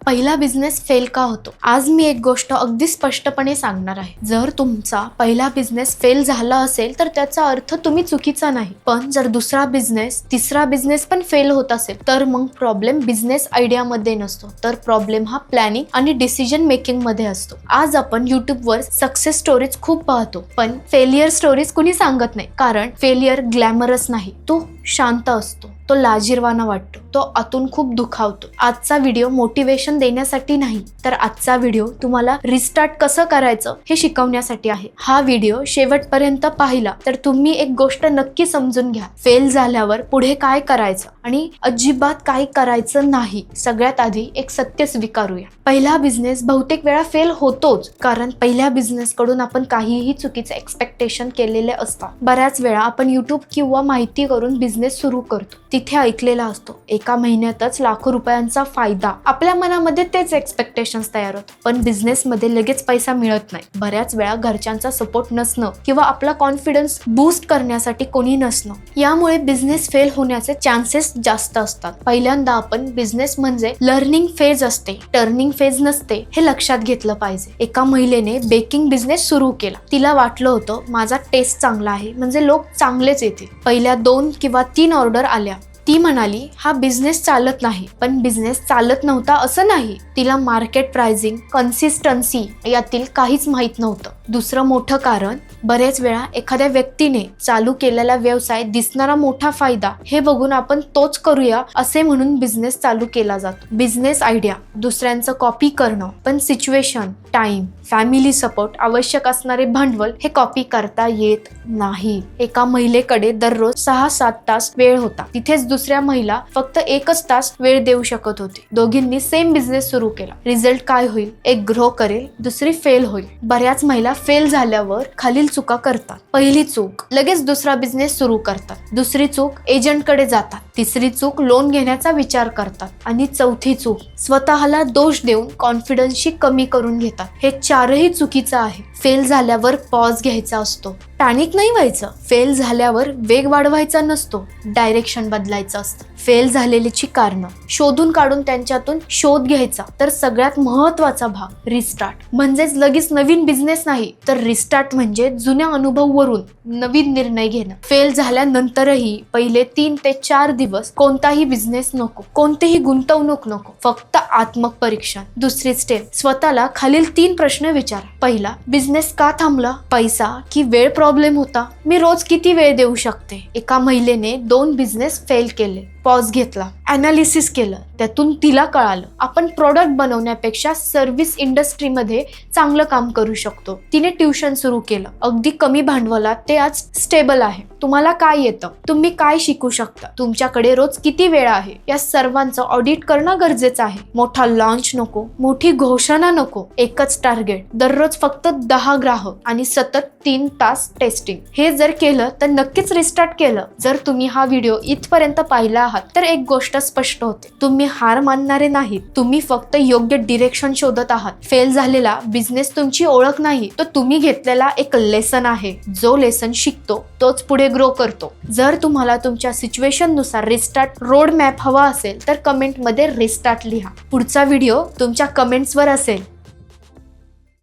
पहिला business fail का होतो? आज मी एक गोष्ट अगदी स्पष्टपणे सांगणार आहे. जर तुमचा पहिला बिझनेस फेल झाला असेल तर त्याचा अर्थ तुम्ही चुकीचा नाही. पण जर दुसरा बिझनेस, तिसरा बिझनेस पण फेल होत असेल तर मग प्रॉब्लेम बिझनेस आयडिया मध्ये नसतो, तर प्रॉब्लेम हा प्लॅनिंग आणि डिसिजन मेकिंग मध्ये असतो. आज आपण युट्यूबवर सक्सेस स्टोरीज खूप पाहतो, पण फेलियर स्टोरीज कुणी सांगत नाही. कारण फेलियर ग्लॅमरस नाही, तो शांत असतो, तो लाजिरवाना वाटतो, तो आतून खूप दुखावतो. आजचा व्हिडिओ मोटिवेशन देण्यासाठी नाही, तर आजचा व्हिडिओ तुम्हाला रिस्टार्ट कसं करायचं हे शिकवण्यासाठी आहे. हा व्हिडिओ शेवटपर्यंत पाहिला तर तुम्ही एक गोष्ट नक्की समजून घ्या. फेल झाल्यावर पुढे काय करायचं आणि अजिबात काय करायचं नाही. सगळ्यात आधी एक सत्य स्वीकारूया. पहिला बिझनेस बहुतेक वेळा फेल होतोच, कारण पहिल्या बिझनेस कडून आपण काहीही चुकीचे एक्सपेक्टेशन केलेले असतात. बऱ्याच वेळा आपण युट्यूब किंवा माहिती करून बिझनेस सुरू करतो, तिथे ऐकलेला असतो एका महिन्यातच लाखो रुपयांचा फायदा. आपल्या मनामध्ये तेच एक्सपेक्टेशन्स तयार होतात, पण बिझनेस मध्ये लगेच पैसा मिळत नाही. बऱ्याच वेळा घरच्यांचा सपोर्ट नसणं किंवा आपला कॉन्फिडन्स बूस्ट करण्यासाठी कोणी नसणं, यामुळे बिझनेस फेल होण्याचे चान्सेस जास्त असतात. पहिल्यांदा आपण बिझनेस म्हणजे लर्निंग फेज असते, टर्निंग फेज नसते, हे लक्षात घेतलं पाहिजे. एका महिलेने बेकिंग बिझनेस सुरू केला. तिला वाटलं होतं माझा टेस्ट चांगला आहे म्हणजे लोक चांगलेच येतील. पहिल्या 2 किंवा 3 ऑर्डर आल्या. ती म्हणाली हा बिझनेस चालत नाही, पण बिझनेस चालत नव्हता असं नाही. तिला मार्केट प्राइसिंग, कन्सिस्टन्सी यातील काहीच माहित नव्हतं. दुसरं मोठं कारण, बरेच वेळा एखाद्या व्यक्तीने चालू केलेला व्यवसाय दिसणारा मोठा फायदा हे बघून आपण तोच करूया असे म्हणून बिझनेस चालू केला जातो. बिझनेस आयडिया दुसऱ्यांचं कॉपी करणं, पण सिच्युएशन, टाइम, फॅमिली सपोर्ट, आवश्यक असणारे भांडवल हे कॉपी करता येत नाही. एका महिलेकडे दररोज 6-7 तास वेळ होता, तिथेच दुसऱ्या महिला फक्त 1च तास वेळ देऊ शकत होती. दोघींनी सेम बिझनेस सुरू केला. रिझल्ट काय होईल? एक ग्रो करेल, दुसरी फेल होईल. बऱ्याच महिला फेल झाल्यावर खालील चुका करतात. पहिली चूक, लगेच दुसरा बिझनेस सुरू करतात. दुसरी चूक, एजंटकडे जातात. तिसरी चूक, लोन घेण्याचा विचार करतात. आणि चौथी चूक, स्वतःला दोष देऊन कॉन्फिडन्सशी कमी करून घेतात. हे चारही चुकीचं आहे. फेल झाल्यावर पॉज घ्यायचा असतो, पॅनिक नाही व्हायचं. फेल झाल्यावर वेग वाढवायचा नसतो, डायरेक्शन बदलायचं असतं. फेल झालेलीची कारणं शोधून काढून त्यांच्यातून शोध घ्यायचा. तर सगळ्यात महत्वाचा भाग रिस्टार्ट, म्हणजेच लगेच नवीन बिझनेस नाही, तर रिस्टार्ट म्हणजे जुन्या अनुभवावरून नवीन निर्णय घेणं. फेल झाल्यानंतरही पहिले 3 ते 4 दिवस कोणताही बिझनेस नको, कोणतेही गुंतवणूक नको, फक्त आत्मपरीक्षण. दुसरी स्टेप, स्वतःला खालील 3 प्रश्न विचारा. पहिला, बिझनेस का थांबला? पैसा की वेळ प्रॉब्लेम होता? मी रोज किती वेळ देऊ शकते? एका महिलेने 2 बिझनेस फेल केले. पॉज घेतला, अनालिसिस केलं, त्यातून तिला कळालं आपण प्रोडक्ट बनवण्यापेक्षा सर्व्हिस इंडस्ट्रीमध्ये चांगलं काम करू शकतो. तिने ट्युशन सुरू केलं, अगदी कमी भांडवलात ते आज स्टेबल आहे. तुम्हाला काय येतं? तुम्ही काय शिकू शकता? तुमच्याकडे रोज किती वेळ आहे? या सर्वांचं ऑडिट करणं गरजेचं आहे. मोठा लॉन्च नको, मोठी घोषणा नको, एकच टार्गेट, दररोज फक्त 10 ग्राहक आणि सतत 3 तास टेस्टिंग. हे जर केलं तर नक्कीच रिस्टार्ट केलं. जर तुम्ही हा व्हिडिओ इथपर्यंत पाहिला तर एक गोष्ट स्पष्ट होते, तुम्ही हार मानणारे नाहीत, तुम्ही फक्त योग्य डिरेक्शन शोधत आहात. फेल झालेला बिझनेस तुमची ओळख नाही, तो तुम्ही घेतलेला एक लेसन आहे. जो लेसन शिकतो तोच पुढे ग्रो करतो. जर तुम्हाला तुमच्या सिच्युएशन नुसार रिस्टार्ट रोड मॅप हवा असेल तर कमेंट मध्ये रिस्टार्ट लिहा. पुढचा व्हिडिओ तुमच्या कमेंट्सवर असेल.